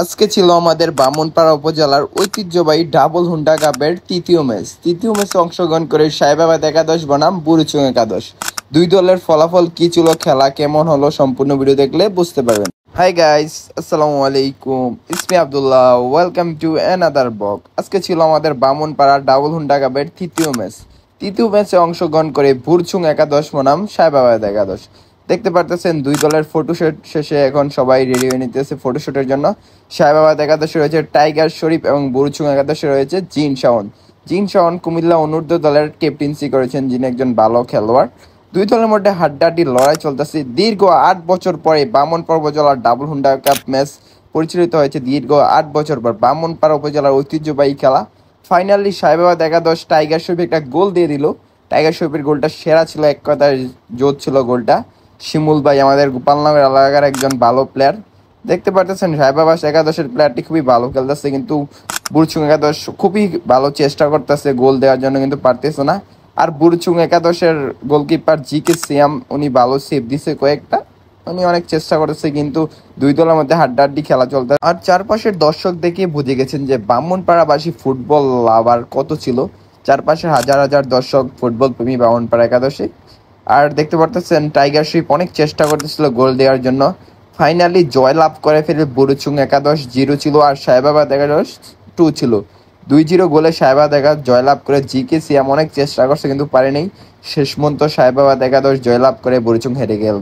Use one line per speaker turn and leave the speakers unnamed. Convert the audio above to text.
আজকে ছিল আমাদের বামনপাড়া উপজেলার ঐতিহ্যবাহী ডাবল হুন্ডা কাপের তৃতীয় ম্যাচে অংশগ্রহণ করে সাহেবাবাদ একাদশ বনাম বুড়িচং একাদশ। দুই দলের ফলাফল কি ছিল, খেলা কেমন হলো, সম্পূর্ণ ভিডিও দেখলে বুঝতে পারবেন। হাই গাইস, আসসালামু আলাইকুম, ইসমি Abdullah, welcome to another blog. আজকে ছিল আমাদের বামনপাড়া ডাবল হুন্ডা কাপের তৃতীয় ম্যাচে অংশগ্রহণ করে বুড়িচং একাদশ বনাম সাহেবাবাদ একাদশ। দেখতে পারতেছেন দুই দলের ফটোশুট শেষে এখন সবাই রেডি হয়ে নিতেছে ফটোশুটের জন্য। সাহেবাবাদ একাদশে রয়েছে টাইগার শরীফ এবং বুড়িচং একাদশে রয়েছে জিন শাওন কুমিল্লা অনূর্ধ্ব দলের ক্যাপ্টেন্সি করেছেন, যিনি একজন ভালো খেলোয়াড়। দুই দলের মধ্যে হাড্ডাহাড্ডি লড়াই চলতেছে। দীর্ঘ 8 বছর পরে বামনপাড়া উপজেলার ডাবল হুন্ডা কাপ ম্যাচ পরিচালিত হয়েছে। দীর্ঘ 8 বছর পর বামনপাড়া উপজেলার ঐতিহ্যবাহী খেলা। ফাইনালি সাহেবাবাদ একাদশ টাইগার শরীফ একটা গোল দিয়ে দিল। টাইগার শরীফের গোলটা সেরা ছিল, এক কথায় জোর ছিল গোলটা। শিমুল ভাই আমাদের গোপালনগর এলাকার একজন ভালো প্লেয়ার। দেখতে পারতেছেন সাহেবাবাদ একাদশের প্লেয়ারটি খুবই ভালো খেলতেছে, কিন্তু বুড়িচং একাদশ খুবই ভালো চেষ্টা করতেছে গোল দেওয়ার জন্য, কিন্তু পারতেছে না। আর বুড়িচং একাদশের গোলকিপার জি.কে. সিয়াম, উনি ভালো সেভ দিছে কয়েকটা, উনি অনেক চেষ্টা করতেছে, কিন্তু দুই দলের মধ্যে হাড্ডাহাড্ডি খেলা চলতে। আর চারপাশের দর্শক দেখে বুঝে গেছেন যে বামনপাড়াবাসী ফুটবল লাভার কত ছিল। চারপাশে হাজার হাজার দর্শক ফুটবল প্রেমী বামনপাড়া একাদশে। আর দেখতে পারতেছেন টাইগার শরীফ অনেক চেষ্টা করতেছিল গোল দেওয়ার জন্য। ফাইনালি জয়লাভ করে ফেলে বুড়িচং একাদশ 0 ছিল আর সাহেবাবাদ একাদশ 2 ছিল। 2-0 গোলে সাহেবাবাদ একাদশ জয়লাভ করে। জি.কে. সিয়াম অনেক চেষ্টা করছে কিন্তু পারেনি। শেষ পর্যন্ত সাহেবাবাদ একাদশ জয়লাভ করে বুড়িচং হেরে গেল।